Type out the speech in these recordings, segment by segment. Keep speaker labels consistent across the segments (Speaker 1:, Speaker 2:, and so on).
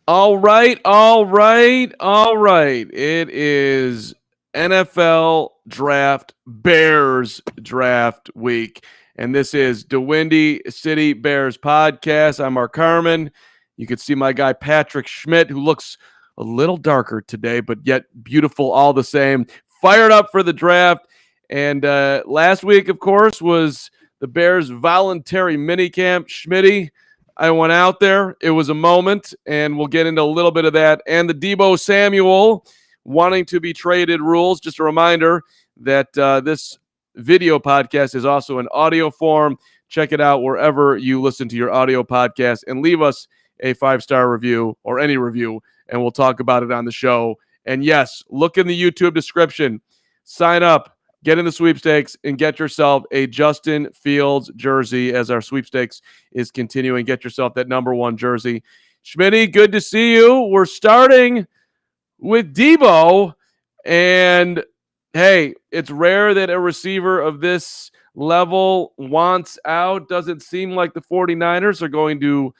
Speaker 1: All right, all right, all right. It is NFL draft, Bears draft week. And this is the Windy City Bears podcast. I'm Mark Carmen. You can see my guy Patrick Schmidt, who looks a little darker today, but yet beautiful all the same. Fired up for the draft. And last week, of course, was the Bears voluntary minicamp. Schmitty, I went out there. It was a moment, and we'll get into a little bit of that. And the Deebo Samuel wanting to be traded rules. Just a reminder that this video podcast is also in audio form. Check it out wherever you listen to your audio podcast and leave us a 5-star review or any review, and we'll talk about it on the show. And yes, look in the YouTube description. Sign up. Get in the sweepstakes and get yourself a Justin Fields jersey as our sweepstakes is continuing. Get yourself that number 1 jersey. Schmitty, good to see you. We're starting with Deebo. And, hey, it's rare that a receiver of this level wants out. Doesn't seem like the 49ers are going to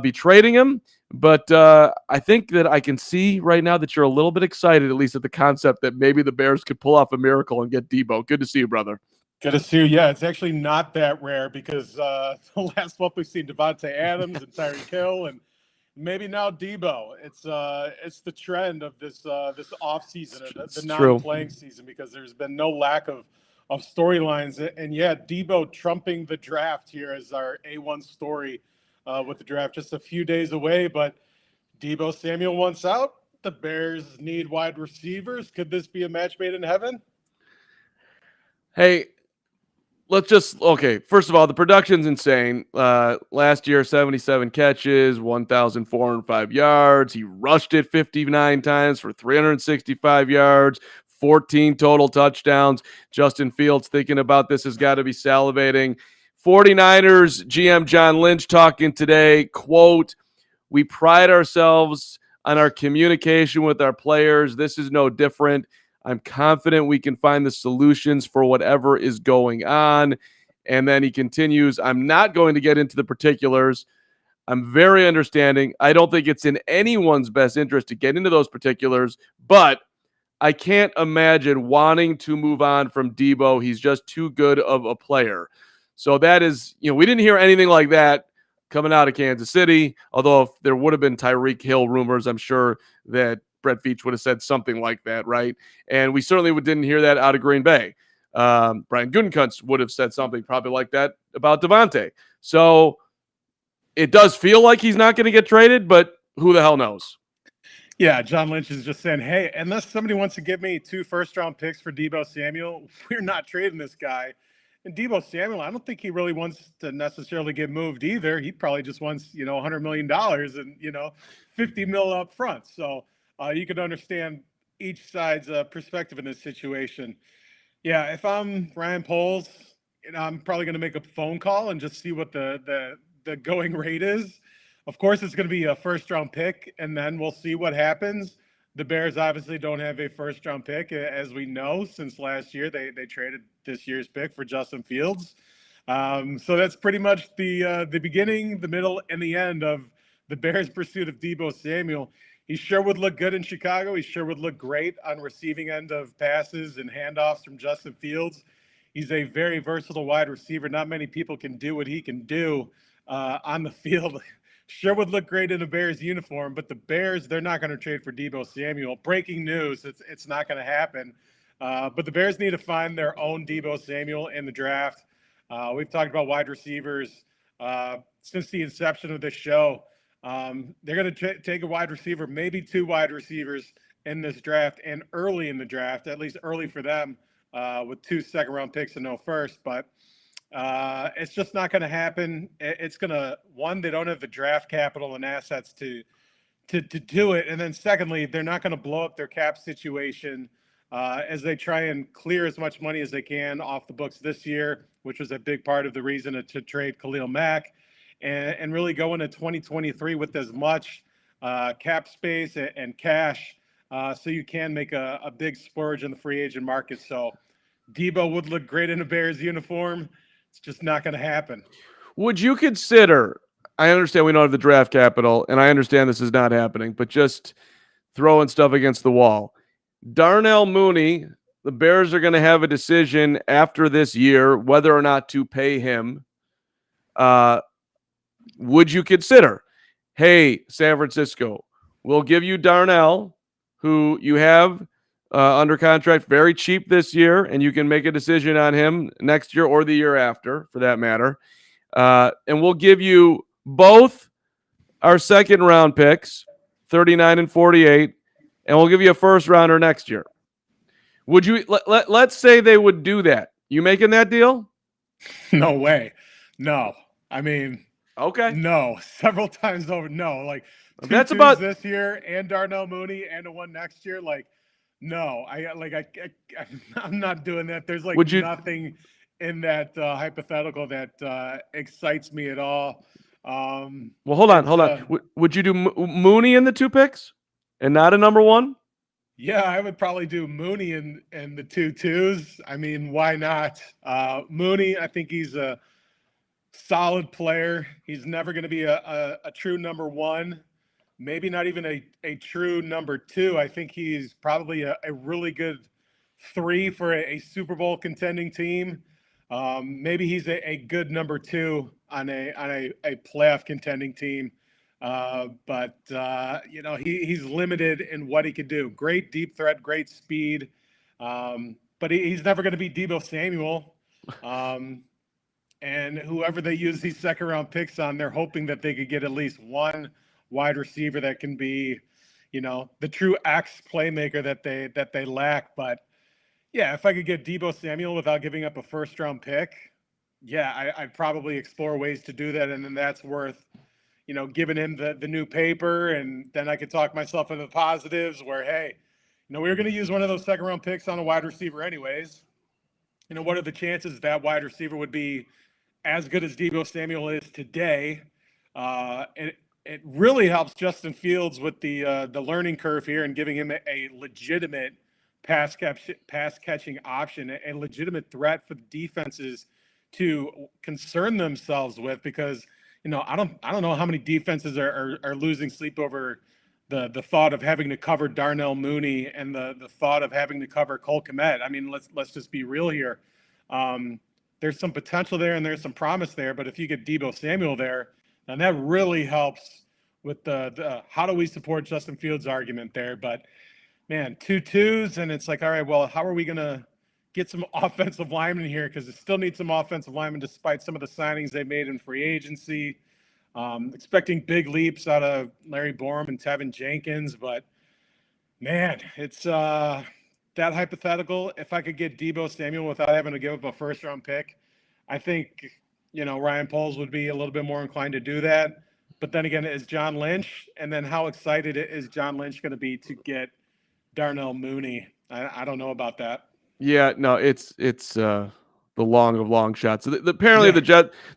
Speaker 1: be trading him. But I think that I can see right now that you're a little bit excited, at least at the concept that maybe the Bears could pull off a miracle and get Deebo. Good to see you, brother.
Speaker 2: Good to see you. Yeah, it's actually not that rare because the last month we've seen Devontae Adams and Tyreek Hill and maybe now Deebo. It's the trend of this offseason, the non-playing season, because there's been no lack of storylines. And yeah, Deebo trumping the draft here as our A1 story with the draft just a few days away. But Deebo Samuel wants out. The Bears need wide receivers. Could this be a match made in heaven?
Speaker 1: Hey, first of all, the production's insane. Last year, 77 catches, 1,405 yards. He rushed it 59 times for 365 yards, 14 total touchdowns. Justin Fields thinking about this has got to be salivating. 49ers GM John Lynch talking today, quote, "We pride ourselves on our communication with our players. This is no different. I'm confident we can find the solutions for whatever is going on." And then he continues, "I'm not going to get into the particulars. I'm very understanding. I don't think it's in anyone's best interest to get into those particulars, but I can't imagine wanting to move on from Deebo. He's just too good of a player." So that is, we didn't hear anything like that coming out of Kansas City, although if there would have been Tyreek Hill rumors, I'm sure that Brett Veach would have said something like that, right? And we certainly didn't hear that out of Green Bay. Brian Gutekunst would have said something probably like that about Devontae. So it does feel like he's not going to get traded, but who the hell knows?
Speaker 2: Yeah, John Lynch is just saying, hey, unless somebody wants to give me 2 first-round picks for Deebo Samuel, we're not trading this guy. And Deebo Samuel, I don't think he really wants to necessarily get moved either. He probably just wants, $100 million and, $50 million up front. So you can understand each side's perspective in this situation. Yeah, if I'm Ryan Poles, I'm probably going to make a phone call and just see what the going rate is. Of course, it's going to be a first-round pick, and then we'll see what happens. The Bears obviously don't have a first-round pick, as we know, since last year. They traded this year's pick for Justin Fields. So that's pretty much the beginning, the middle, and the end of the Bears' pursuit of Deebo Samuel. He sure would look good in Chicago. He sure would look great on receiving end of passes and handoffs from Justin Fields. He's a very versatile wide receiver. Not many people can do what he can do on the field. Sure would look great in a Bears uniform, but the Bears, they're not going to trade for Deebo Samuel. Breaking news, it's not going to happen. But the Bears need to find their own Deebo Samuel in the draft. We've talked about wide receivers since the inception of this show. They're going to take a wide receiver, maybe 2 wide receivers in this draft, and early in the draft, at least early for them, with 2 second-round picks and no first. But it's just not going to happen. It's going to, one, they don't have the draft capital and assets to do it. And then secondly, they're not going to blow up their cap situation as they try and clear as much money as they can off the books this year, which was a big part of the reason to trade Khalil Mack and really go into 2023 with as much cap space and cash so you can make a big splurge in the free agent market. So Deebo would look great in a Bears uniform. It's just not going to happen.
Speaker 1: Would you consider, I understand we don't have the draft capital, and I understand this is not happening, but just throwing stuff against the wall. Darnell Mooney, the Bears are going to have a decision after this year whether or not to pay him. Would you consider, hey, San Francisco, we'll give you Darnell, who you have under contract very cheap this year, and you can make a decision on him next year or the year after, for that matter. And we'll give you both our second round picks, 39 and 48, and we'll give you a first rounder next year. Would you let's say they would do that? You making that deal?
Speaker 2: No way. No. I mean,
Speaker 1: okay.
Speaker 2: No. Several times over. No. Like
Speaker 1: that's about
Speaker 2: this year and Darnell Mooney and the one next year. Like, no. I'm not doing that. There's like nothing in that hypothetical that excites me at all.
Speaker 1: Well, hold on. Would you do Mooney in the 2 picks and not a number 1?
Speaker 2: Yeah, I would probably do Mooney in the 2-2s. I mean, why not? Mooney, I think he's a solid player. He's never going to be a true number 1, maybe not even a true number 2. I think he's probably a really good 3 for a Super Bowl contending team. Maybe he's a good number 2 on a playoff contending team. But he's limited in what he could do. Great deep threat, great speed. But he's never going to be Deebo Samuel. And whoever they use these second round picks on, they're hoping that they could get at least one wide receiver that can be, the true X playmaker that they lack. But yeah, if I could get Deebo Samuel without giving up a first round pick, yeah, I'd probably explore ways to do that. And then that's worth, giving him the new paper, and then I could talk myself into the positives where, hey, we were going to use one of those second round picks on a wide receiver anyways. What are the chances that wide receiver would be as good as Deebo Samuel is today? It really helps Justin Fields with the learning curve here and giving him a legitimate pass catching option, a legitimate threat for the defenses to concern themselves with, because I don't know how many defenses are losing sleep over the thought of having to cover Darnell Mooney and the thought of having to cover Cole Kmet. I mean, let's just be real here. There's some potential there and there's some promise there, but if you get Deebo Samuel there, then that really helps with the how do we support Justin Fields argument there. But man, 2-2s, and it's like, all right, well, how are we gonna get some offensive linemen here, because it still needs some offensive linemen despite some of the signings they made in free agency. Expecting big leaps out of Larry Borom and Tevin Jenkins, but man, it's that hypothetical. If I could get Deebo Samuel without having to give up a first round pick, I think Ryan Poles would be a little bit more inclined to do that. But then again, is John Lynch, and then how excited is John Lynch going to be to get Darnell Mooney? I don't know about that.
Speaker 1: Yeah, no, it's the long of long shots. So apparently the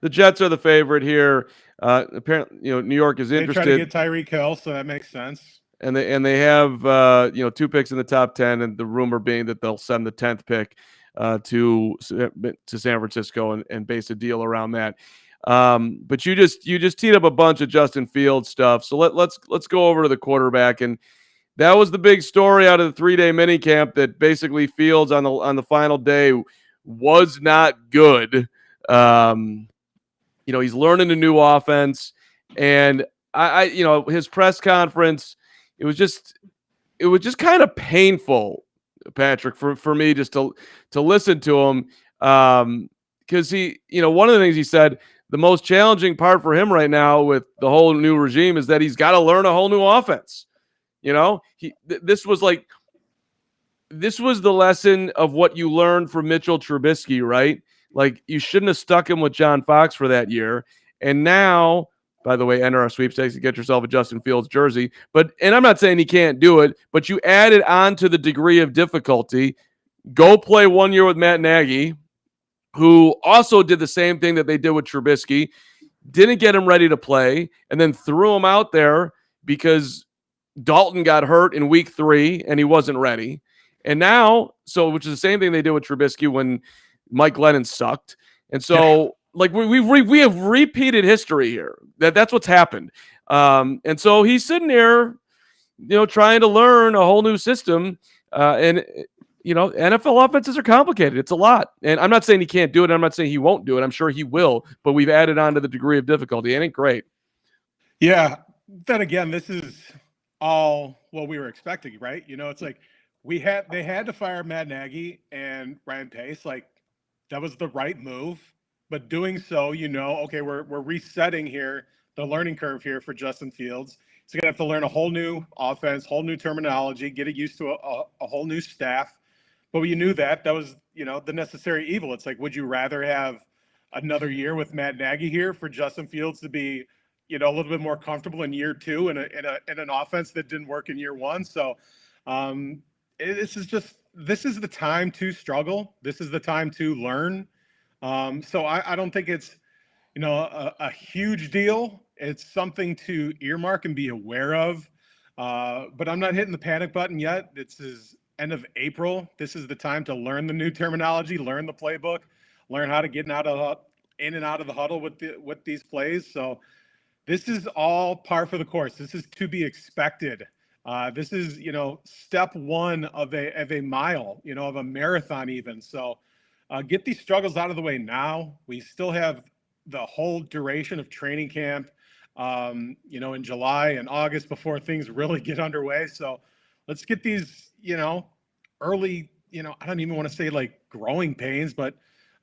Speaker 1: Jets are the favorite here. Apparently, New York is interested.
Speaker 2: They try to get Tyreek Hill, so that makes sense.
Speaker 1: And they have 2 picks in the top 10, and the rumor being that they'll send the 10th pick to San Francisco and base a deal around that. But you just teed up a bunch of Justin Fields stuff. So let's go over to the quarterback, and that was the big story out of the 3-day minicamp, that basically Fields on the final day was not good. He's learning a new offense, and I his press conference, it was just kind of painful, Patrick, for me just to listen to him, because he, one of the things he said, the most challenging part for him right now with the whole new regime is that he's got to learn a whole new offense. This was the lesson of what you learned from Mitchell Trubisky, right? Like, you shouldn't have stuck him with John Fox for that year. And now, by the way, enter our sweepstakes to get yourself a Justin Fields jersey. And I'm not saying he can't do it, but you added on to the degree of difficulty. Go play 1 year with Matt Nagy, who also did the same thing that they did with Trubisky, didn't get him ready to play, and then threw him out there because Dalton got hurt in week 3 and he wasn't ready. And now, which is the same thing they did with Trubisky when Mike Glennon sucked. And so like we have repeated history here. That's what's happened. And so he's sitting there, trying to learn a whole new system. And NFL offenses are complicated. It's a lot. And I'm not saying he can't do it. I'm not saying he won't do it. I'm sure he will. But we've added on to the degree of difficulty. It ain't great.
Speaker 2: Yeah. Then again, this is all what we were expecting, right? It's like they had to fire Matt Nagy and Ryan Pace. Like, that was the right move. But doing so, okay, we're resetting here, the learning curve here for Justin Fields. He's going to have to learn a whole new offense, whole new terminology, get it used to a whole new staff. But you knew that was, the necessary evil. It's like, would you rather have another year with Matt Nagy here for Justin Fields to be, a little bit more comfortable in year two in an offense that didn't work in year one? So this is the time to struggle. This is the time to learn. So I don't think it's, a huge deal. It's something to earmark and be aware of. But I'm not hitting the panic button yet. This is end of April. This is the time to learn the new terminology, learn the playbook, learn how to get in and out of the huddle with these plays. So this is all par for the course. This is to be expected. This is, step one of a mile, of a marathon even. So get these struggles out of the way now. We still have the whole duration of training camp, in July and August before things really get underway. So let's get these, early, I don't even want to say like growing pains, but,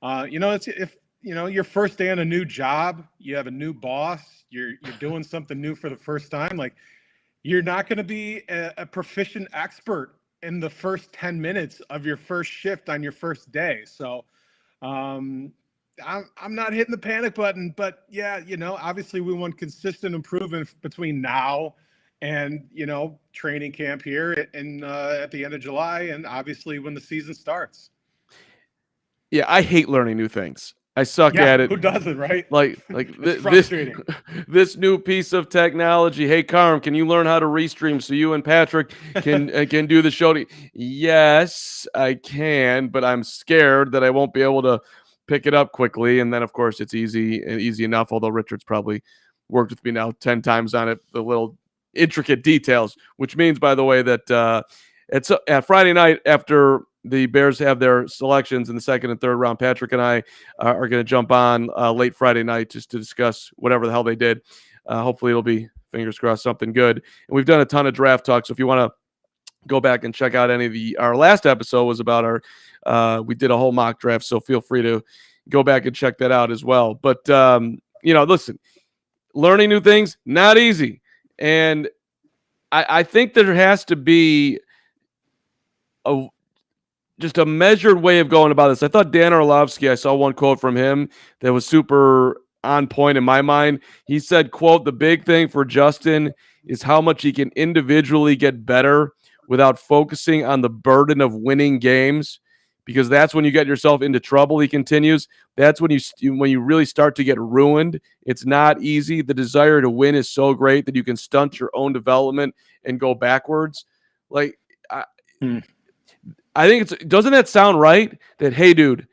Speaker 2: it's if, your first day on a new job, you have a new boss, you're doing something new for the first time. Like, you're not going to be a proficient expert in the first 10 minutes of your first shift on your first day. So I'm not hitting the panic button, but yeah, obviously we want consistent improvement between now and, training camp here and at the end of July. And obviously when the season starts.
Speaker 1: Yeah. I hate learning new things. I suck at it.
Speaker 2: Who doesn't, right?
Speaker 1: Like
Speaker 2: it's frustrating.
Speaker 1: This new piece of technology. Hey, Carm, can you learn how to restream so you and Patrick can do the show? Yes, I can, but I'm scared that I won't be able to pick it up quickly. And then, of course, it's easy enough. Although Richard's probably worked with me now 10 times on it, the little intricate details. Which means, by the way, that it's Friday night after the Bears have their selections in the second and third round. Patrick and I are going to jump on late Friday night just to discuss whatever the hell they did. Hopefully it'll be, fingers crossed, something good. And we've done a ton of draft talk. So if you want to go back and check out any of our last episode was about we did a whole mock draft. So feel free to go back and check that out as well. But, listen, learning new things, not easy. And I think there has to be just a measured way of going about this. I thought Dan Orlovsky, I saw one quote from him that was super on point in my mind. He said, quote, "The big thing for Justin is how much he can individually get better without focusing on the burden of winning games, because that's when you get yourself into trouble." He continues, "That's when you really start to get ruined. It's not easy. The desire to win is so great that you can stunt your own development and go backwards." Like, I think doesn't that sound right? That, hey, dude,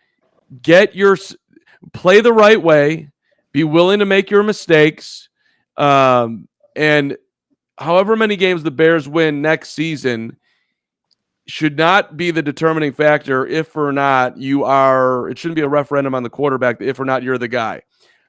Speaker 1: play the right way, be willing to make your mistakes, and however many games the Bears win next season should not be the determining factor if or not you are. It shouldn't be a referendum on the quarterback if or not you're the guy.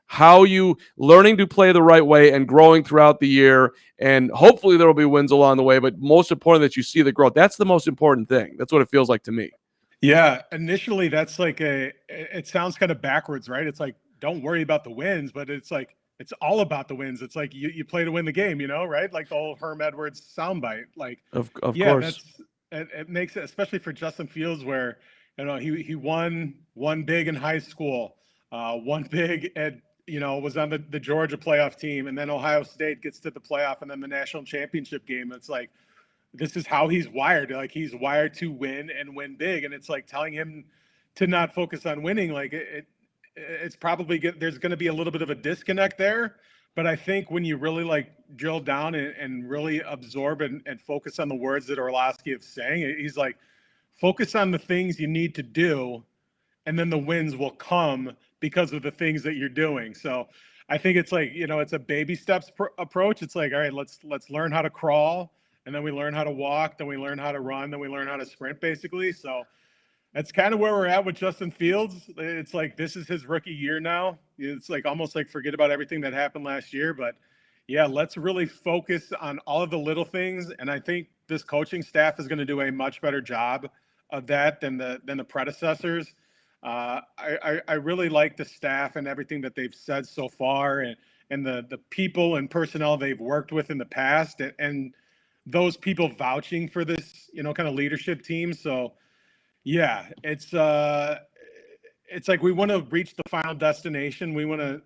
Speaker 1: How you learning to play the right way and growing throughout the year, and hopefully there will be wins along the way, but most important that you see the growth. That's the most important thing. That's what it feels like to me.
Speaker 2: Yeah, initially that's like it sounds kind of backwards, right? It's like, don't worry about the wins, but it's like it's all about the wins. It's like you play to win the game, right? Like the whole Herm Edwards soundbite. Like,
Speaker 1: of
Speaker 2: yeah,
Speaker 1: course,
Speaker 2: it makes it, especially for Justin Fields, where he won one big in high school, one big at was on the Georgia playoff team, and then Ohio State gets to the playoff, and then the national championship game. It's like, this is how he's wired. Like, he's wired to win and win big, and it's like telling him to not focus on winning. Like, it's probably there's going to be a little bit of a disconnect there. But I think when you really like drill down and really absorb and focus on the words that Orlovsky is saying, he's like, focus on the things you need to do, and then the wins will come because of the things that you're doing. So I think it's like, it's a baby steps approach. It's like, all right, let's learn how to crawl, and then we learn how to walk, then we learn how to run, then we learn how to sprint, basically. So that's kind of where we're at with Justin Fields. It's like, this is his rookie year now. It's like almost like forget about everything that happened last year. But yeah, let's really focus on all of the little things. And I think this coaching staff is going to do a much better job of that than the predecessors. I really like the staff and everything that they've said so far, and the people and personnel they've worked with in the past, and those people vouching for this, kind of leadership team. So yeah, it's like we want to reach the final destination. We want to,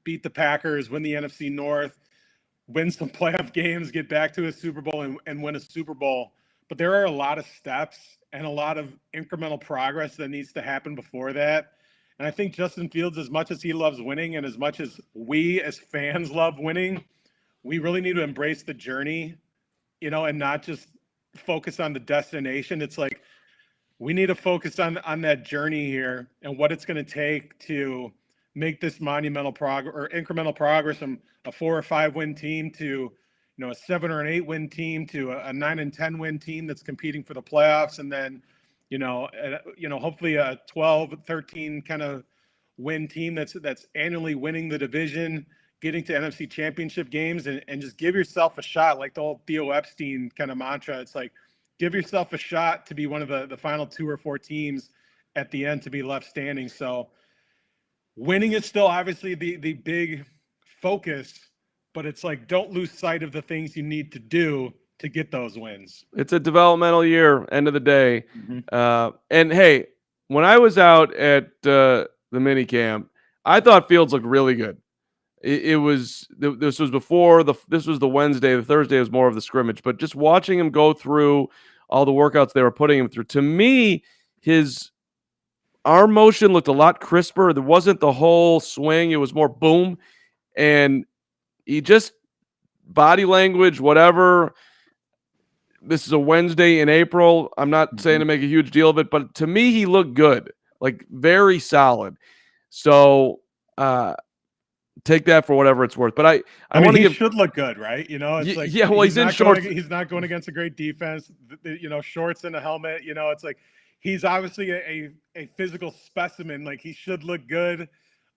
Speaker 2: beat the Packers, win the NFC North, win some playoff games, get back to a Super Bowl, and win a Super Bowl. But there are a lot of steps and a lot of incremental progress that needs to happen before that. And I think Justin Fields, as much as he loves winning and as much as we as fans love winning, we really need to embrace the journey, and not just focus on the destination. It's like, we need to focus on that journey here and what it's going to take to make this monumental progress or incremental progress from a 4 or 5 win team to, a 7 or an 8 win team to a 9 and 10 win team that's competing for the playoffs. And then, hopefully a 12, 13 kind of win team that's annually winning the division, getting to NFC championship games, and just give yourself a shot. Like the whole Theo Epstein kind of mantra. It's like, give yourself a shot to be one of the final 2 or 4 teams at the end to be left standing. So winning is still obviously the big focus, but it's like, don't lose sight of the things you need to do to get those wins.
Speaker 1: It's a developmental year, end of the day.
Speaker 2: Mm-hmm.
Speaker 1: And hey, when I was out at the minicamp, I thought Fields looked really good. This was before this was the Wednesday. The Thursday was more of the scrimmage, but just watching him go through all the workouts they were putting him through, to me, his arm motion looked a lot crisper. There wasn't the whole swing. It was more boom. And he just, body language, whatever. This is a Wednesday in April. I'm not saying to make a huge deal of it, but to me, he looked good, like very solid. So, take that for whatever it's worth. But I
Speaker 2: mean,
Speaker 1: want to
Speaker 2: he should look good, right? It's like,
Speaker 1: yeah. Well, he's in shorts.
Speaker 2: He's not going against a great defense. Shorts and a helmet. It's like, he's obviously a physical specimen. Like, he should look good.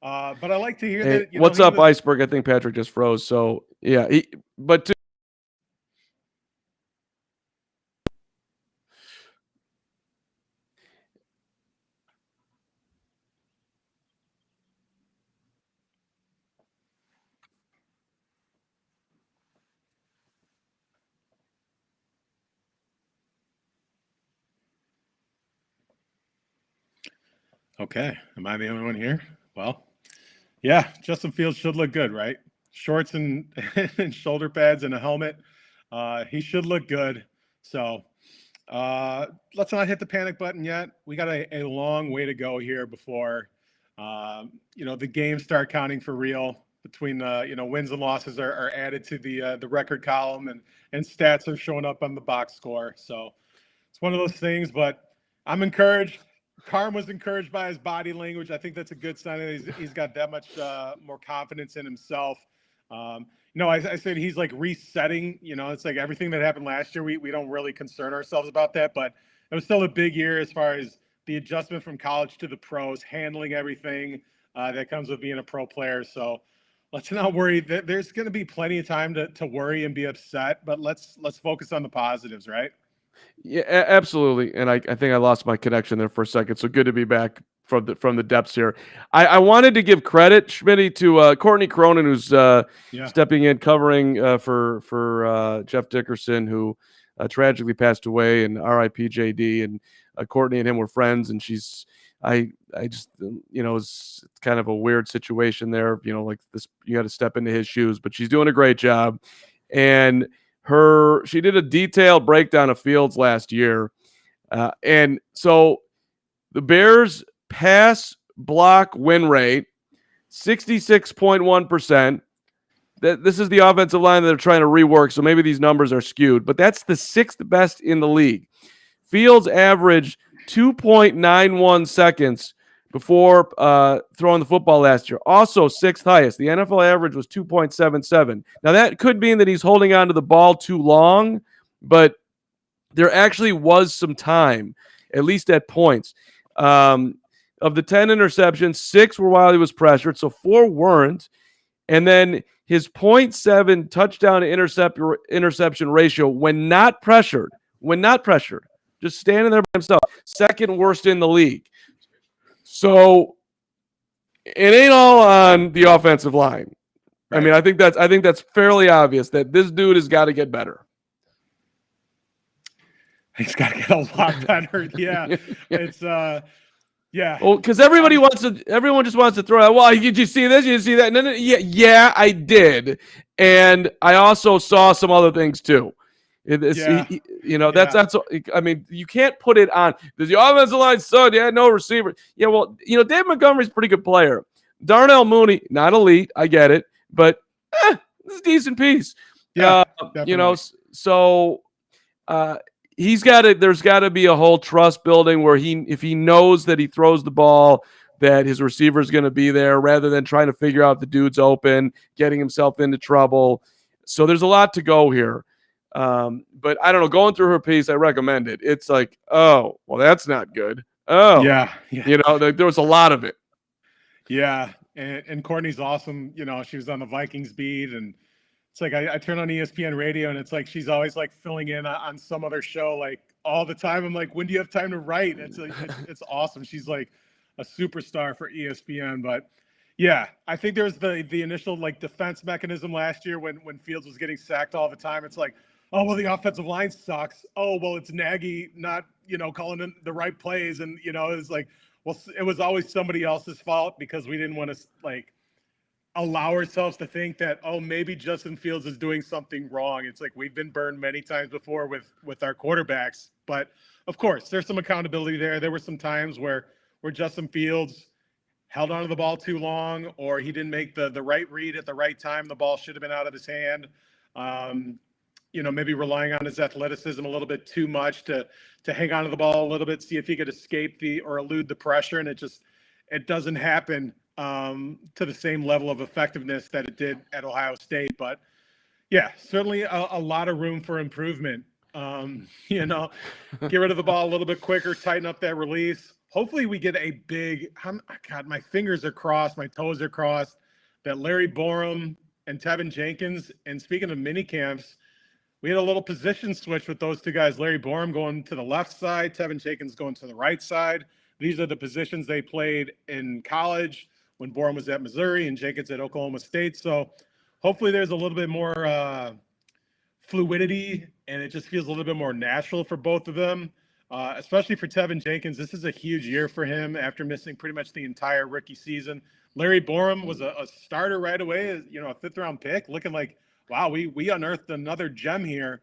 Speaker 2: But I like to hear that.
Speaker 1: What's up, Iceberg? I think Patrick just froze. So yeah,
Speaker 2: Okay. Am I the only one here? Well, yeah, Justin Fields should look good, right? Shorts and, and shoulder pads and a helmet. He should look good. So let's not hit the panic button yet. We got a long way to go here before, the games start counting for real. Between wins and losses are added to the record column, and stats are showing up on the box score. So it's one of those things, but I'm encouraged. Carm was encouraged by his body language. I think that's a good sign that he's got that much more confidence in himself. I said he's like resetting. It's like everything that happened last year, we don't really concern ourselves about that, but it was still a big year as far as the adjustment from college to the pros, handling everything that comes with being a pro player. So let's not worry. There's going to be plenty of time to worry and be upset, but let's focus on the positives, right?
Speaker 1: Yeah, absolutely. And I think I lost my connection there for a second. So good to be back from the depths here. I wanted to give credit, Schmitty, to Courtney Cronin, who's stepping in, covering for Jeff Dickerson, who tragically passed away, and R.I.P. JD. And Courtney and him were friends, and I just it's kind of a weird situation there. Like this, you got to step into his shoes, but she's doing a great job, and she did a detailed breakdown of Fields last year. And so the Bears pass block win rate, 66.1%. This is the offensive line that they're trying to rework. So maybe these numbers are skewed, but that's the 6th best in the league. Fields averaged 2.91 seconds before throwing the football last year. Also, sixth highest. The NFL average was 2.77. Now, that could mean that he's holding on to the ball too long, but there actually was some time, at least at points. Of the 10 interceptions, 6 were while he was pressured, so 4 weren't. And then his 0.7 touchdown to interception ratio when not pressured, just standing there by himself, second worst in the league. So it ain't all on the offensive line. Right. I mean, I think that's fairly obvious that this dude has got to get better.
Speaker 2: He's got to get a lot better. Yeah. It's yeah.
Speaker 1: Well, because everyone just wants to throw out. Well, did you see this? You see that? No, yeah, I did, and I also saw some other things too. That's. I mean, you can't put it on. Does the offensive line suck? Yeah, no receiver. Yeah, well, Dave Montgomery's a pretty good player. Darnell Mooney, not elite. I get it, but this is a decent piece.
Speaker 2: Yeah,
Speaker 1: so. There's got to be a whole trust building where if he knows that he throws the ball, that his receiver is going to be there rather than trying to figure out the dude's open, getting himself into trouble. So there's a lot to go here. But I don't know, going through her piece, I recommend it. It's like, oh, well, that's not good. Oh,
Speaker 2: yeah.
Speaker 1: There was a lot of it.
Speaker 2: Yeah. And Courtney's awesome. She was on the Vikings beat, and it's like I turn on ESPN radio, and it's like she's always like filling in on some other show like all the time. I'm like, when do you have time to write? It's like it's awesome. She's like a superstar for ESPN. But yeah, I think there's the initial like defense mechanism last year when Fields was getting sacked all the time. It's like, oh well, the offensive line sucks. Oh well, it's Nagy not calling in the right plays, and it's like, well, it was always somebody else's fault because we didn't want to like allow ourselves to think that, oh, maybe Justin Fields is doing something wrong. It's like we've been burned many times before with our quarterbacks. But of course, there's some accountability there. There were some times where Justin Fields held onto the ball too long, or he didn't make the right read at the right time. The ball should have been out of his hand. Maybe relying on his athleticism a little bit too much to hang onto the ball a little bit, see if he could escape or elude the pressure. And it doesn't happen to the same level of effectiveness that it did at Ohio State. But yeah, certainly a lot of room for improvement. Get rid of the ball a little bit quicker, tighten up that release. Hopefully we get a big, God, my fingers are crossed, my toes are crossed, that Larry Borum and Tevin Jenkins, and speaking of mini camps, we had a little position switch with those two guys, Larry Borum going to the left side, Tevin Jenkins going to the right side. These are the positions they played in college when Borum was at Missouri and Jenkins at Oklahoma State. So hopefully there's a little bit more fluidity, and it just feels a little bit more natural for both of them, especially for Tevin Jenkins. This is a huge year for him after missing pretty much the entire rookie season. Larry Borum was a starter right away, a fifth-round pick, looking like, wow, we unearthed another gem here.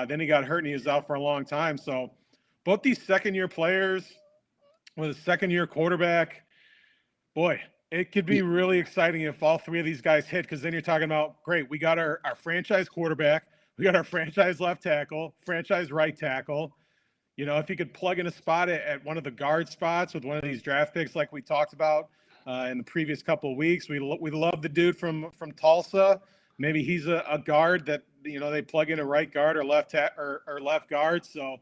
Speaker 2: Then he got hurt, and he was out for a long time. So both these second-year players with a second-year quarterback, boy, it could be really exciting if all three of these guys hit, because then you're talking about, great, we got our franchise quarterback, we got our franchise left tackle, franchise right tackle. If you could plug in a spot at one of the guard spots with one of these draft picks like we talked about in the previous couple of weeks. We love the dude from Tulsa. Maybe he's a guard that, they plug in a right guard or left guard. So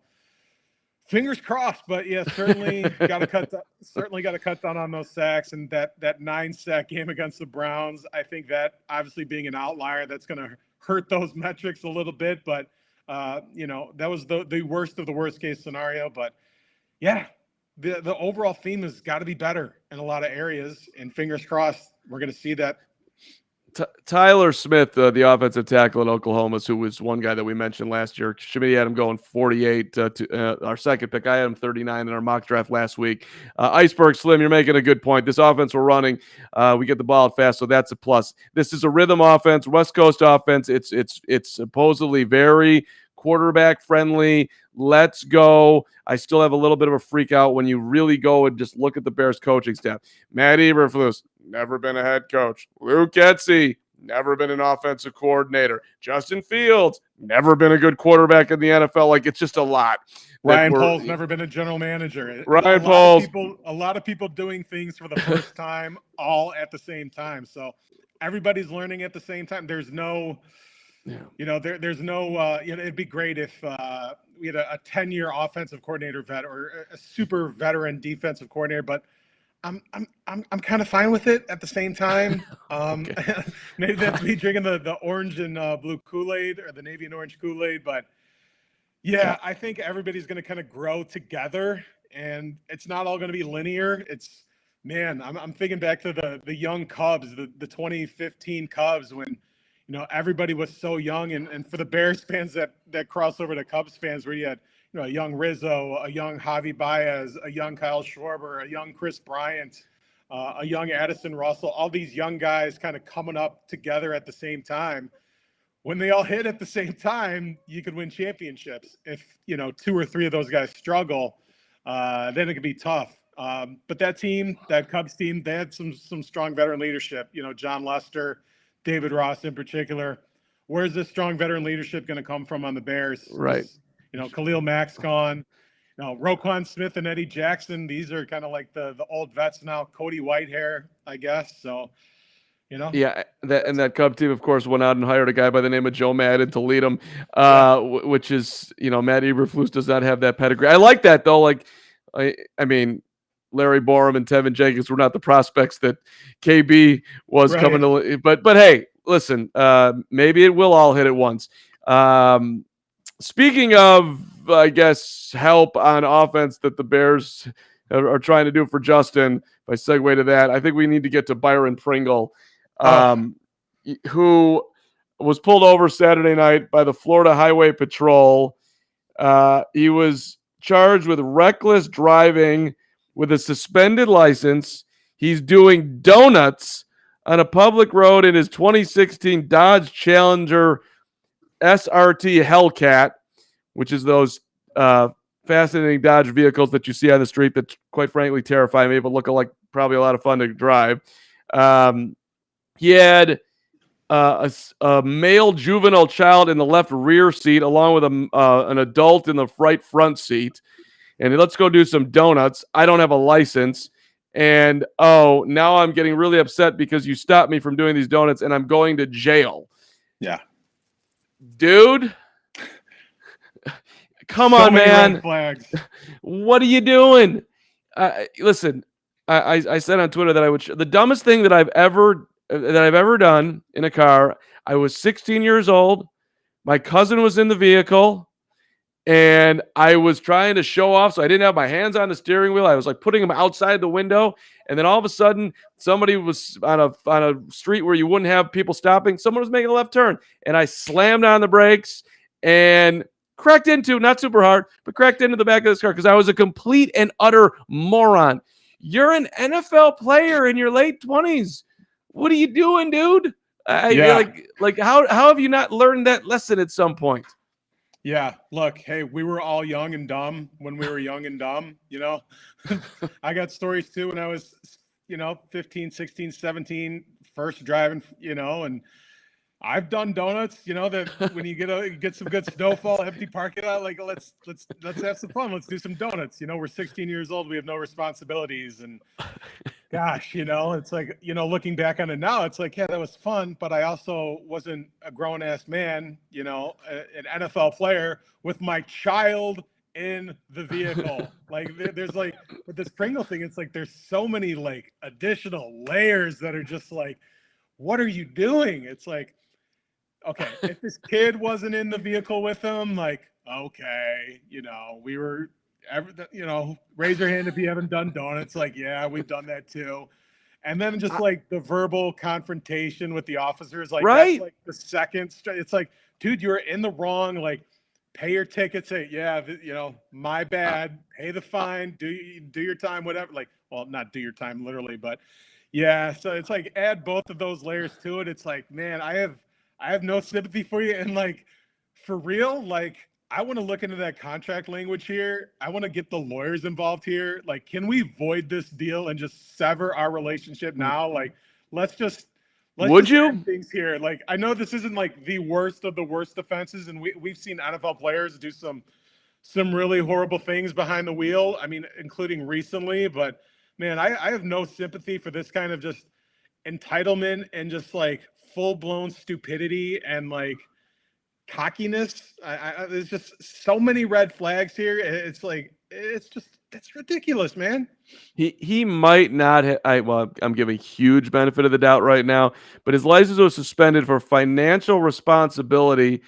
Speaker 2: fingers crossed, but yeah, certainly got to cut down on those sacks, and that 9-sack game against the Browns. I think that obviously being an outlier, that's going to hurt those metrics a little bit, but that was the worst of the worst case scenario. But yeah, the overall theme has got to be better in a lot of areas, and fingers crossed we're going to see that.
Speaker 1: Tyler Smith, the offensive tackle at Oklahoma, who was one guy that we mentioned last year. Schmidt had him going 48 to our second pick. I had him 39 in our mock draft last week. Iceberg Slim, you're making a good point. This offense we're running, we get the ball out fast, so that's a plus. This is a rhythm offense, West Coast offense. It's supposedly very quarterback friendly. Let's go. I still have a little bit of a freak out when you really go and just look at the Bears coaching staff. Matt Eberflus, never been a head coach. Luke Getsy, never been an offensive coordinator. Justin Fields, never been a good quarterback in the NFL. Like, it's just a lot.
Speaker 2: Ryan Pohl's never been a general manager.
Speaker 1: Ryan Pohl's
Speaker 2: a lot of people doing things for the first time, all at the same time. So everybody's learning at the same time. There's no, there's no, it'd be great if we had a 10-year offensive coordinator vet or a super veteran defensive coordinator, but I'm kind of fine with it at the same time. Maybe that's me drinking the orange and blue Kool-Aid or the navy and orange Kool-Aid, but yeah, I think everybody's going to kind of grow together, and it's not all going to be linear. I'm thinking back to the young Cubs, the 2015 Cubs, when everybody was so young, and for the Bears fans that cross over to Cubs fans, where you had a young Rizzo, a young Javi Baez, a young Kyle Schwarber, a young Chris Bryant, a young Addison Russell, all these young guys kind of coming up together at the same time. When they all hit at the same time, you could win championships. If 2 or 3 of those guys struggle, then it could be tough. But that Cubs team, they had some strong veteran leadership. John Lester, David Ross in particular. Where's this strong veteran leadership going to come from on the Bears?
Speaker 1: Right.
Speaker 2: Khalil Mack's gone. Roquan Smith and Eddie Jackson. These are kind of like the old vets now. Cody Whitehair, I guess. So.
Speaker 1: Yeah, that Cub team, of course, went out and hired a guy by the name of Joe Madden to lead them, which is, Matt Eberflus does not have that pedigree. I like that, though. Like, I mean, Larry Borum and Tevin Jenkins were not the prospects that KB was coming to. But hey, listen, maybe it will all hit at once. Speaking of, I guess, help on offense that the Bears are trying to do for Justin, if I segue to that, I think we need to get to Byron Pringle. Who was pulled over Saturday night by the Florida Highway Patrol. He was charged with reckless driving with a suspended license. He's doing donuts on a public road in his 2016 Dodge Challenger SRT Hellcat, which is those fascinating Dodge vehicles that you see on the street that, quite frankly, terrify me, but look like probably a lot of fun to drive. He had a male juvenile child in the left rear seat, along with an adult in the right front seat. And let's go do some donuts. I don't have a license. And, now I'm getting really upset because you stopped me from doing these donuts, and I'm going to jail.
Speaker 2: Yeah.
Speaker 1: Dude. Come on, man.
Speaker 2: Red flags.
Speaker 1: What are you doing? Listen, I said on Twitter that I would the dumbest thing that I've ever done in a car. I was 16 years old. My cousin was in the vehicle, and I was trying to show off, so I didn't have my hands on the steering wheel. I was like putting them outside the window, and then all of a sudden, somebody was on a street where you wouldn't have people stopping. Someone was making a left turn, and I slammed on the brakes and cracked into, not super hard, but cracked into the back of this car because I was a complete and utter moron. You're an NFL player in your late 20s. What are you doing, dude? Like how have you not learned that lesson at some point?
Speaker 2: Yeah, look, hey, we were all young and dumb when we were young and dumb, I got stories too when I was, 15, 16, 17, first driving, and I've done donuts, that when you get some good snowfall, empty parking lot, like let's have some fun. Let's do some donuts. We're 16 years old. We have no responsibilities. And gosh, it's like, looking back on it now, it's like, yeah, that was fun. But I also wasn't a grown ass man, an NFL player with my child in the vehicle. Like there's like with this Pringle thing, it's like there's so many like additional layers that are just like, what are you doing? It's like, okay, if this kid wasn't in the vehicle with him, like, okay, we were, raise your hand if you haven't done donuts. Like, yeah, we've done that too. And then just like the verbal confrontation with the officers, like,
Speaker 1: right?
Speaker 2: That's like the second, it's like, dude, you're in the wrong, like, pay your ticket, say, yeah, my bad, pay the fine, do your time, whatever. Like, well, not do your time literally, but yeah. So it's like, add both of those layers to it. It's like, man, I have no sympathy for you. And like, for real, like, I want to look into that contract language here. I want to get the lawyers involved here. Like, can we void this deal and just sever our relationship now? Like, let's just end things here. Like, I know this isn't like the worst of the worst offenses, and we've seen NFL players do some some really horrible things behind the wheel. I mean, including recently, but man, I have no sympathy for this kind of just entitlement and just like full blown stupidity and like cockiness. There's just so many red flags here. It's like it's ridiculous, man.
Speaker 1: He might not well, I'm giving huge benefit of the doubt right now, but his license was suspended for financial responsibility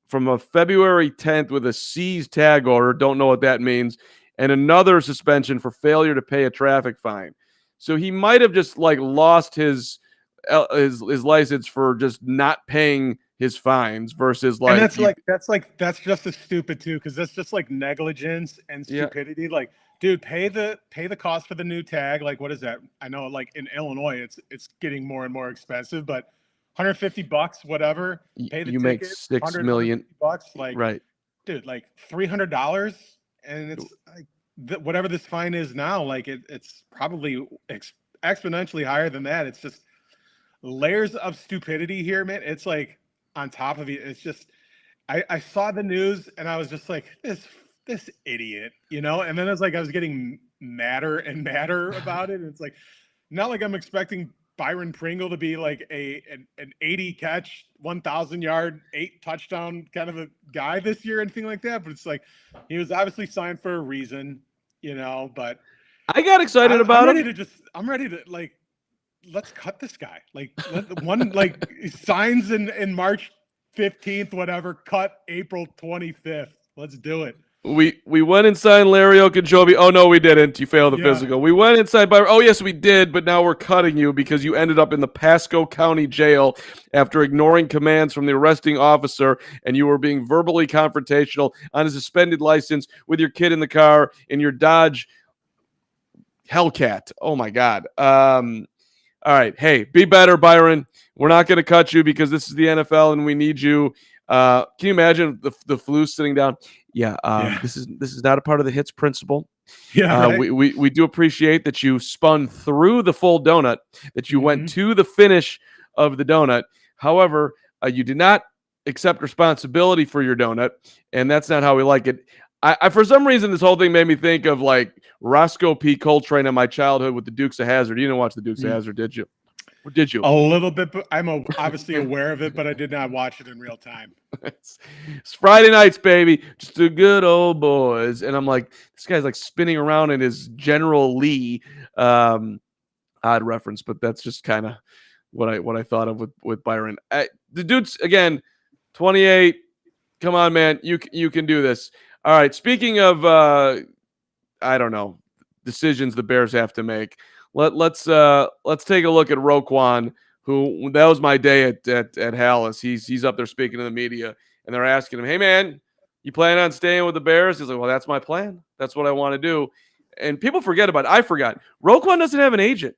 Speaker 1: from a February 10th with a seized tag order. Don't know what that means. And another suspension for failure to pay a traffic fine. So he might have just like lost his license for just not paying his fines versus
Speaker 2: And
Speaker 1: like
Speaker 2: that's just as stupid too, because that's just like negligence and
Speaker 1: yeah.
Speaker 2: stupidity. Like, dude, pay the cost for the new tag. Like, what is that? I know, like in Illinois, it's getting more and more expensive, but $150, whatever. Pay the
Speaker 1: You make
Speaker 2: ticket,
Speaker 1: 6 million,
Speaker 2: $150. Like,
Speaker 1: right?
Speaker 2: dude, like $300, and it's like whatever this fine is now. Like, it's probably exponentially higher than that. It's just layers of stupidity here, man. It's like on top of it. It's just I saw the news and I was just like, this idiot, you know? And then it's like I was getting madder and madder about it. And it's like not like I'm expecting Byron Pringle to be like an 80 catch, 1,000 yard, 8 touchdown kind of a guy this year, anything like that. But it's like he was obviously signed for a reason, you know. But
Speaker 1: I got excited about him.
Speaker 2: I'm ready to like let's cut this guy. Like one like signs in March 15th, whatever, cut April 25th. Let's do it.
Speaker 1: We went and signed Larry Ogunjobi. Oh no, we didn't. You failed the physical. We went inside by. Oh yes, we did. But now we're cutting you because you ended up in the Pasco County Jail after ignoring commands from the arresting officer, and you were being verbally confrontational on a suspended license with your kid in the car in your Dodge Hellcat. Oh my God. All right. Hey, be better, Byron. We're not going to cut you because this is the NFL and we need you. Can you imagine the flu sitting down? Yeah, This is not a part of the hits principle.
Speaker 2: Yeah, right.
Speaker 1: We do appreciate that you spun through the full donut, that you went to the finish of the donut. However, you did not accept responsibility for your donut, and that's not how we like it. I for some reason, this whole thing made me think of like Roscoe P. Coltrane in my childhood with the Dukes of Hazzard. You didn't watch the Dukes of Hazzard, did you? Or did you?
Speaker 2: A little bit, but I'm obviously aware of it, but I did not watch it in real time.
Speaker 1: It's Friday nights, baby. Just a good old boys. And I'm like, this guy's like spinning around in his General Lee. Odd reference, but that's just kind of what I thought of with Byron. The dude's again, 28. Come on, man. You can do this. All right. Speaking of, I don't know, decisions the Bears have to make. Let's take a look at Roquan, who that was my day at Hallis. He's up there speaking to the media, and they're asking him, "Hey man, you plan on staying with the Bears?" He's like, "Well, that's my plan. That's what I want to do." And people forget about it. I forgot. Roquan doesn't have an agent.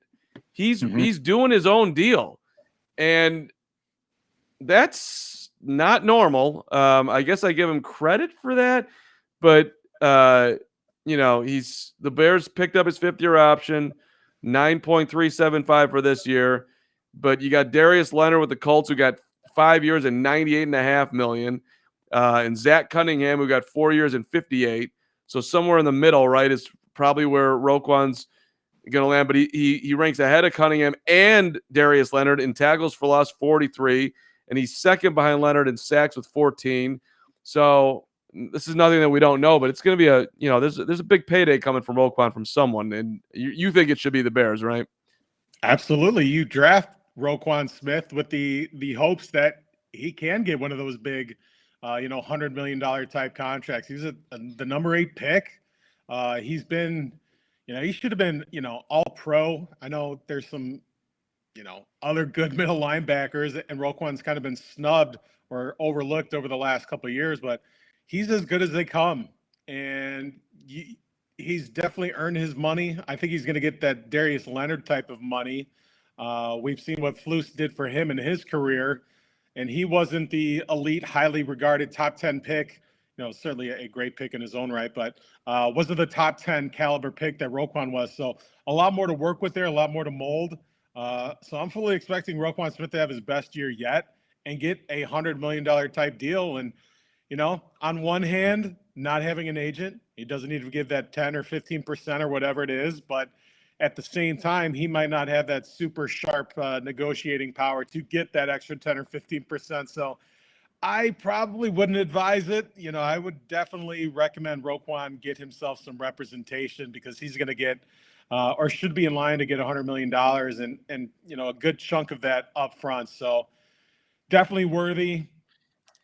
Speaker 1: He's doing his own deal, and that's not normal. I guess I give him credit for that, but the Bears picked up his 5th-year option. 9.375 for this year, but you got Darius Leonard with the Colts who got 5 years and $98.5 million, and Zach Cunningham who got 4 years and 58. So somewhere in the middle, right, is probably where Roquan's going to land. But he ranks ahead of Cunningham and Darius Leonard in tackles for loss, 43, and he's second behind Leonard in sacks with 14. So this is nothing that we don't know, but it's going to be there's a big payday coming from Roquan from someone, and you think it should be the Bears, right?
Speaker 2: Absolutely. You draft Roquan Smith with the hopes that he can get one of those big, $100 million type contracts. He's the number 8 pick. He's been, he should have been, all pro. I know there's some, other good middle linebackers, and Roquan's kind of been snubbed or overlooked over the last couple of years, but he's as good as they come, and he's definitely earned his money. I think he's going to get that Darius Leonard type of money. We've seen what Flus did for him in his career, and he wasn't the elite, highly regarded top 10 pick. Certainly a great pick in his own right, but wasn't the top 10 caliber pick that Roquan was. So a lot more to work with there, a lot more to mold. So I'm fully expecting Roquan Smith to have his best year yet and get a $100 million type deal. And on one hand, not having an agent, he doesn't need to give that 10 or 15% or whatever it is, but at the same time, he might not have that super sharp negotiating power to get that extra 10 or 15%. So I probably wouldn't advise it. I would definitely recommend Roquan get himself some representation because he's going to get or should be in line to get $100 million and a good chunk of that up front. So definitely worthy.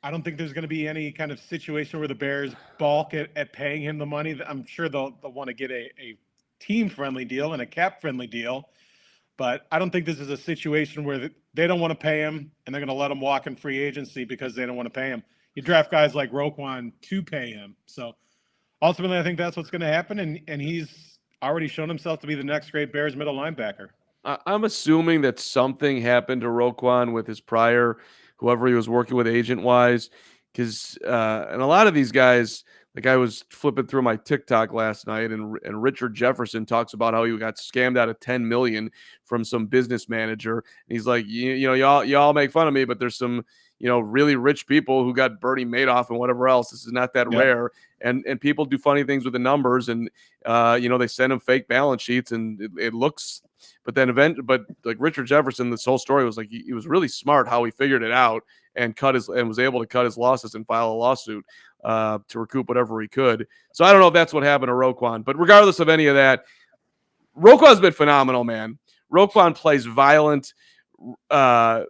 Speaker 2: I don't think there's going to be any kind of situation where the Bears balk at paying him the money. I'm sure they'll want to get a team-friendly deal and a cap-friendly deal. But I don't think this is a situation where they don't want to pay him and they're going to let him walk in free agency because they don't want to pay him. You draft guys like Roquan to pay him. So ultimately, I think that's what's going to happen. And he's already shown himself to be the next great Bears middle linebacker.
Speaker 1: I'm assuming that something happened to Roquan with his prior, whoever he was working with agent wise, because and a lot of these guys, like I was flipping through my TikTok last night, and Richard Jefferson talks about how he got scammed out of 10 million from some business manager. And he's like, y'all make fun of me, but there's some really rich people who got Bernie Madoff and whatever else. This is not that rare, and people do funny things with the numbers, and they send them fake balance sheets, and it looks. But then but like Richard Jefferson, this whole story was like he was really smart how he figured it out and was able to cut his losses and file a lawsuit to recoup whatever he could. So I don't know if that's what happened to Roquan, but regardless of any of that, Roquan's been phenomenal, man. Roquan plays violent. I'm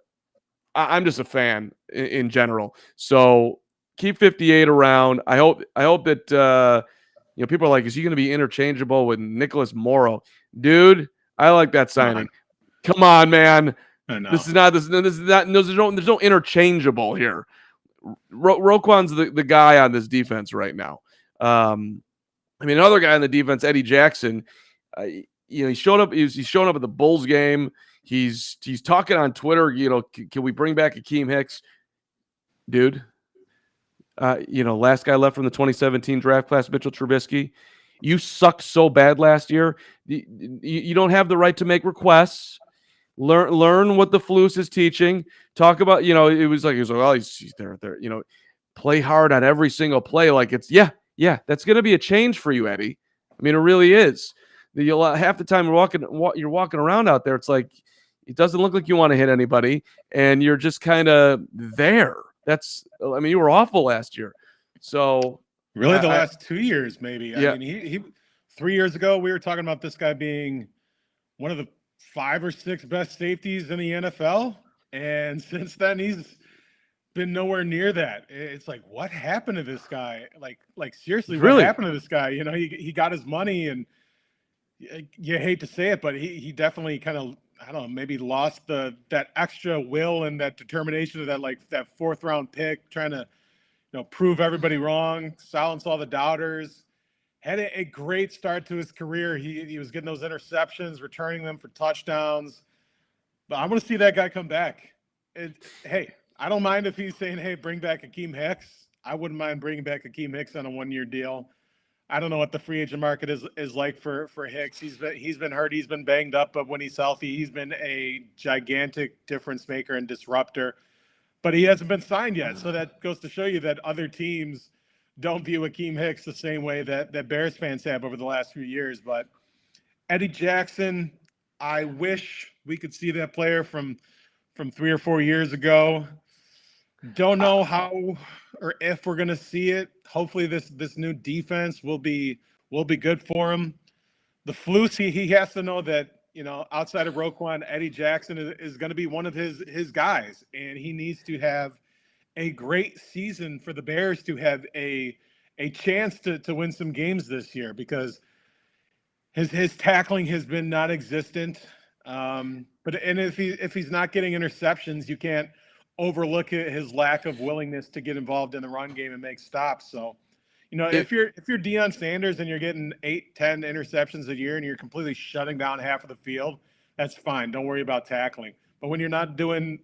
Speaker 1: just a fan in general. So keep 58 around. I hope that people are like, is he going to be interchangeable with Nicholas Morrow, dude? I like that signing. Come on, man. This is not. There's no interchangeable here. Roquan's the guy on this defense right now. Another guy on the defense, Eddie Jackson. He showed up. He's showing up at the Bulls game. He's talking on Twitter. Can we bring back Akeem Hicks, dude? Last guy left from the 2017 draft class, Mitchell Trubisky. You sucked so bad last year. You don't have the right to make requests. Learn what the Flus is teaching. Talk about, it was like, oh, he's there. Play hard on every single play. Like it's, that's going to be a change for you, Eddie. It really is. Half the time you're walking around out there, it's like, it doesn't look like you want to hit anybody, and you're just kind of there. You were awful last year. So
Speaker 2: really, the last 2 years, maybe.
Speaker 1: Yeah.
Speaker 2: He 3 years ago, we were talking about this guy being one of the 5 or 6 best safeties in the NFL, and since then he's been nowhere near that. It's like, what happened to this guy? Like seriously, what happened to this guy? He got his money, and you hate to say it, but he definitely kind of, I don't know, maybe lost that extra will and that determination of that 4th round pick, trying to prove everybody wrong, silence all the doubters. Had a great start to his career. He was getting those interceptions, returning them for touchdowns. But I want to see that guy come back. Hey, I don't mind if he's saying, hey, bring back Akeem Hicks. I wouldn't mind bringing back Akeem Hicks on a 1-year deal. I don't know what the free agent market is like for Hicks. He's been hurt. He's been banged up, but when he's healthy, he's been a gigantic difference maker and disruptor. But he hasn't been signed yet. So that goes to show you that other teams don't view Akeem Hicks the same way that Bears fans have over the last few years. But Eddie Jackson, I wish we could see that player from 3 or 4 years ago. Don't know how or if we're going to see it. Hopefully this new defense will be good for him. The Flus, he has to know that, outside of Roquan, Eddie Jackson is going to be one of his guys, and he needs to have a great season for the Bears to have a chance to win some games this year, because his tackling has been non-existent. But if he's not getting interceptions, you can't overlook his lack of willingness to get involved in the run game and make stops. So, if you're Deion Sanders and you're getting 8-10 interceptions a year and you're completely shutting down half of the field, that's fine. Don't worry about tackling. But when you're not doing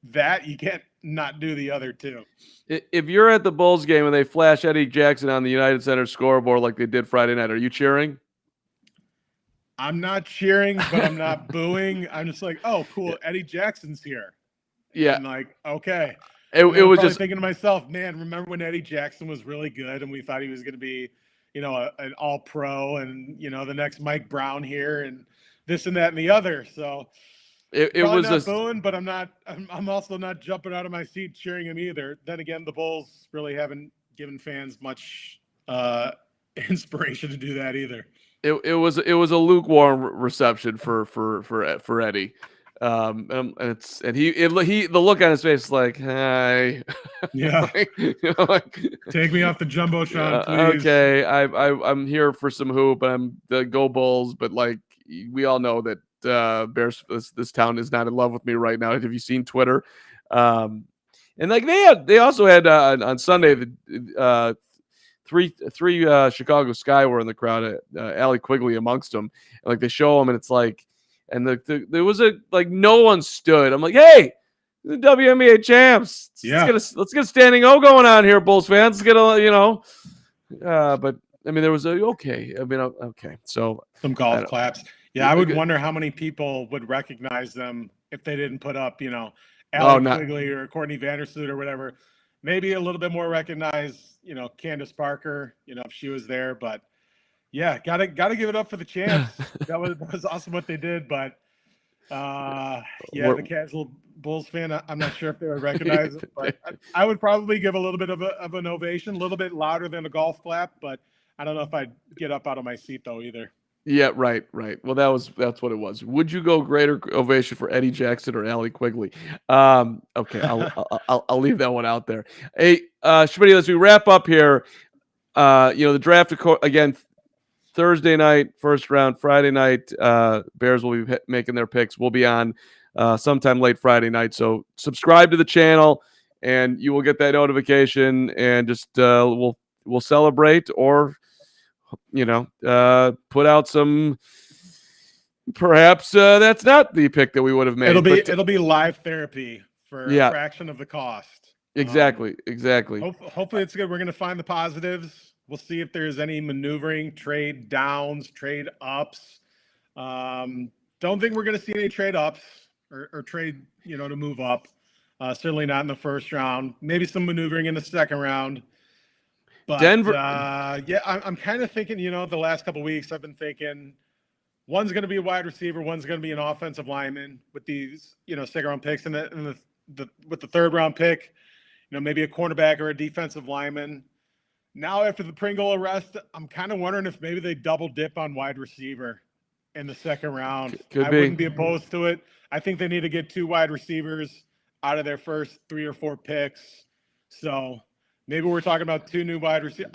Speaker 2: that, you can't not do the other two.
Speaker 1: If you're at the Bulls game and they flash Eddie Jackson on the United Center scoreboard like they did Friday night, are you cheering?
Speaker 2: I'm not cheering, but I'm not booing. I'm just like, oh, cool, Eddie Jackson's here.
Speaker 1: Yeah.
Speaker 2: I'm like, okay.
Speaker 1: It
Speaker 2: And I was
Speaker 1: was
Speaker 2: probably
Speaker 1: just
Speaker 2: thinking to myself, man, remember when Eddie Jackson was really good and we thought he was going to be, an all pro and, the next Mike Brown here and this and that and the other. So
Speaker 1: it
Speaker 2: probably
Speaker 1: was
Speaker 2: not
Speaker 1: just
Speaker 2: booing, but I'm also not jumping out of my seat cheering him either. Then again, the Bulls really haven't given fans much inspiration to do that either.
Speaker 1: it was a lukewarm reception for Eddie. And he the look on his face is like, hi.
Speaker 2: Yeah.
Speaker 1: Like,
Speaker 2: Take me off the jumbotron, please.
Speaker 1: okay, I'm here for some hoop. I'm the Go Bulls, but like we all know that Bears this town is not in love with me right now. Have you seen Twitter? And like they also had on Sunday the three Chicago Sky were in the crowd, Allie Quigley amongst them. And like they show them, and it's like, and there was like no one stood. I'm like, hey, the WNBA champs.
Speaker 2: Yeah.
Speaker 1: Let's get standing O going on here, Bulls fans. Let's get but I mean, there was okay. I mean, okay. So
Speaker 2: some golf claps. Yeah, I would wonder how many people would recognize them if they didn't put up, Allie Quigley or Courtney Vandersloot or whatever. Maybe a little bit more recognize, Candace Parker, if she was there. But yeah, gotta give it up for the champs. that was awesome what they did. But the casual Bulls fan, I'm not sure if they would recognize it, but I would probably give a little bit of an ovation, a little bit louder than a golf clap. But I don't know if I'd get up out of my seat though either.
Speaker 1: Yeah, right. Well, that's what it was. Would you go greater ovation for Eddie Jackson or Allie Quigley? Okay, I'll leave that one out there. Hey, Schmitty, as we wrap up here, the draft again Thursday night, first round. Friday night, Bears will be making their picks. We'll be on sometime late Friday night. So subscribe to the channel, and you will get that notification. And just we'll celebrate or put out some. Perhaps that's not the pick that we would have made.
Speaker 2: It'll be live therapy for a fraction of the cost.
Speaker 1: Exactly.
Speaker 2: Hopefully it's good. We're going to find the positives. We'll see if there's any maneuvering, trade downs, trade ups. Don't think we're going to see any trade ups or trade, to move up. Certainly not in the first round. Maybe some maneuvering in the second round. But
Speaker 1: Denver,
Speaker 2: I'm kind of thinking, the last couple of weeks I've been thinking one's going to be a wide receiver, one's going to be an offensive lineman with these, second round picks, and with the third round pick, maybe a cornerback or a defensive lineman. Now after the Pringle arrest, I'm kind of wondering if maybe they double dip on wide receiver in the second round. Wouldn't be opposed to it. I think they need to get 2 wide receivers out of their first 3 or 4 picks. So maybe we're talking about 2 new wide receivers.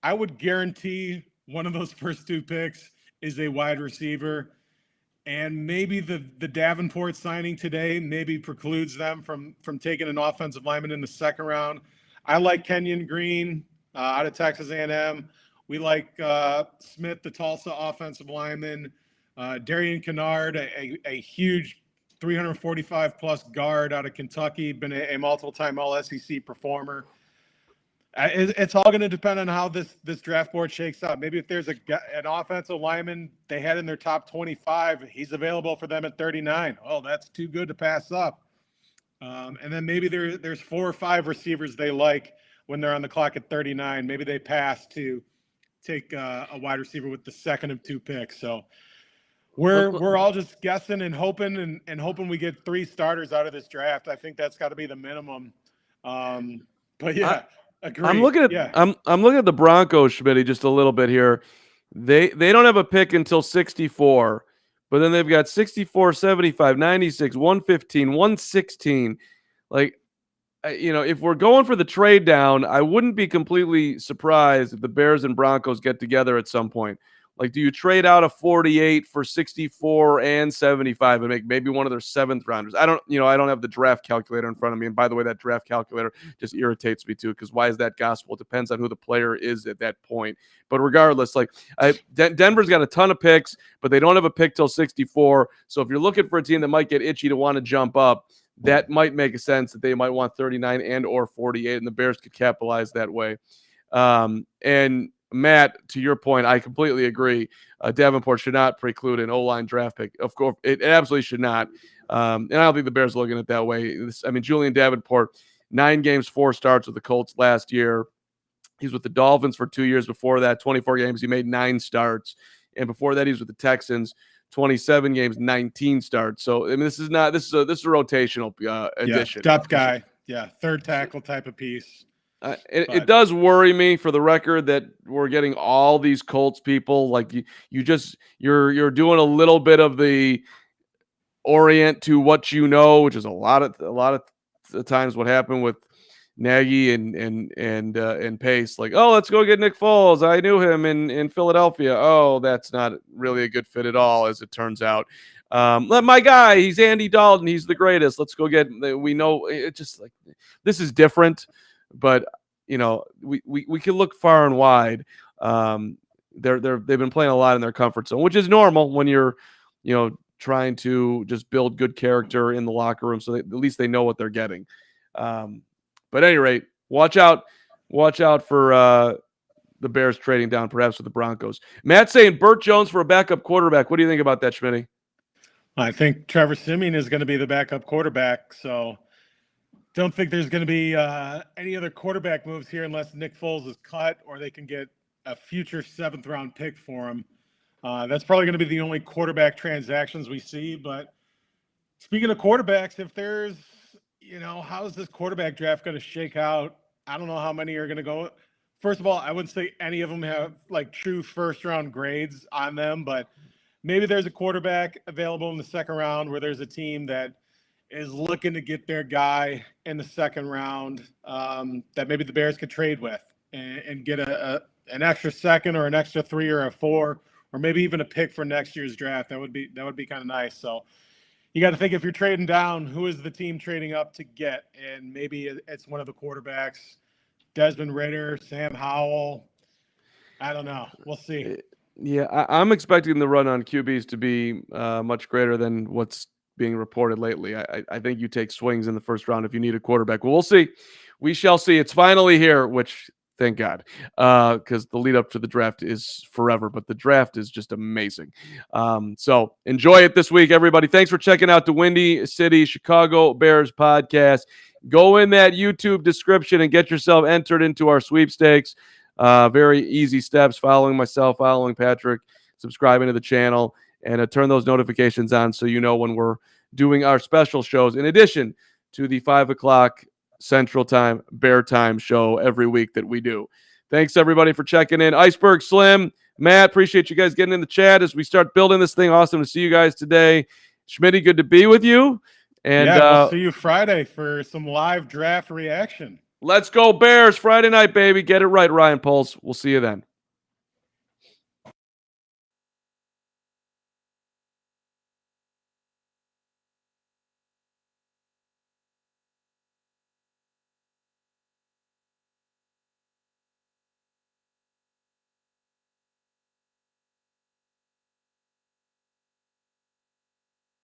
Speaker 2: I would guarantee one of those first 2 picks is a wide receiver. And maybe the Davenport signing today maybe precludes them from taking an offensive lineman in the second round. I like Kenyon Green out of Texas A&M. We like Smith, the Tulsa offensive lineman. Darian Kennard, a huge 345-plus guard out of Kentucky, been a multiple-time All-SEC performer. It's all going to depend on how this draft board shakes out. Maybe if there's an offensive lineman they had in their top 25, he's available for them at 39. Oh, that's too good to pass up. And then maybe there's 4 or 5 receivers they like when they're on the clock at 39. Maybe they pass to take a wide receiver with the second of 2 picks. So we're all just guessing and hoping and hoping we get 3 starters out of this draft. I think that's got to be the minimum. But yeah. Agreed.
Speaker 1: I'm looking at the Broncos, Schmitty, just a little bit here. They don't have a pick until 64, but then they've got 64, 75, 96, 115, 116. Like, if we're going for the trade down, I wouldn't be completely surprised if the Bears and Broncos get together at some point. Like, do you trade out a 48 for 64 and 75 and make maybe one of their 7th rounders? I don't have the draft calculator in front of me. And by the way, that draft calculator just irritates me too, because why is that gospel? It depends on who the player is at that point. But regardless, Denver's got a ton of picks, but they don't have a pick till 64. So if you're looking for a team that might get itchy to want to jump up, that might make a sense that they might want 39 and or 48, and the Bears could capitalize that way. And Matt, to your point, I completely agree. Davenport should not preclude an O-line draft pick. Of course, it absolutely should not. And I don't think the Bears are looking at it that way. Julian Davenport, 9 games, 4 starts with the Colts last year. He's with the Dolphins for 2 years. Before that, 24 games. He made 9 starts. And before that, he was with the Texans, 27 games, 19 starts. So I mean, this is a rotational addition.
Speaker 2: Depth guy. Yeah, third tackle type of piece.
Speaker 1: It does worry me, for the record, that we're getting all these Colts people. Like you're doing a little bit of the orient to what you know, which is a lot of the times what happened with Nagy and Pace. Like, oh, let's go get Nick Foles. I knew him in Philadelphia. Oh, that's not really a good fit at all, as it turns out. My guy, he's Andy Dalton. He's the greatest. Let's go get. We know it's just like this is different, but you know we can look far and wide. They've been playing a lot in their comfort zone, which is normal when you're trying to just build good character in the locker room, so at least they know what they're getting. But at any rate, watch out for the Bears trading down, perhaps with the Broncos. Matt saying Burt Jones for a backup quarterback. What do you think about that, Schmitty?
Speaker 2: I think Trevor Siemian is going to be the backup quarterback, so don't think there's going to be any other quarterback moves here unless Nick Foles is cut or they can get a future 7th-round pick for him. That's probably going to be the only quarterback transactions we see. But speaking of quarterbacks, if there's, how's this quarterback draft going to shake out? I don't know how many are going to go. First of all, I wouldn't say any of them have like true first-round grades on them, but maybe there's a quarterback available in the 2nd round where there's a team that is looking to get their guy in the 2nd round that maybe the Bears could trade with and get an extra 2nd or an extra 3 or a 4 or maybe even a pick for next year's draft. That would be kind of nice. So you got to think, if you're trading down, who is the team trading up to get? And maybe it's one of the quarterbacks, Desmond Ridder, Sam Howell. I don't know. We'll see.
Speaker 1: Yeah, I'm expecting the run on QBs to be much greater than what's being reported lately. I think you take swings in the 1st round if you need a quarterback. Well, we'll see. We shall see. It's finally here, which thank God, because the lead up to the draft is forever, but the draft is just amazing. So enjoy it this week, everybody. Thanks for checking out the Windy City Chicago Bears podcast. Go in that YouTube description and get yourself entered into our sweepstakes. Very easy steps: following myself, following Patrick, subscribing to the channel, and turn those notifications on so you know when we're doing our special shows, in addition to the 5 o'clock Central Time Bear Time show every week that we do. Thanks, everybody, for checking in. Iceberg Slim, Matt, appreciate you guys getting in the chat as we start building this thing. Awesome to see you guys today. Schmitty, good to be with you. And
Speaker 2: we'll see you Friday for some live draft reaction.
Speaker 1: Let's go Bears Friday night, baby. Get it right, Ryan Poles. We'll see you then.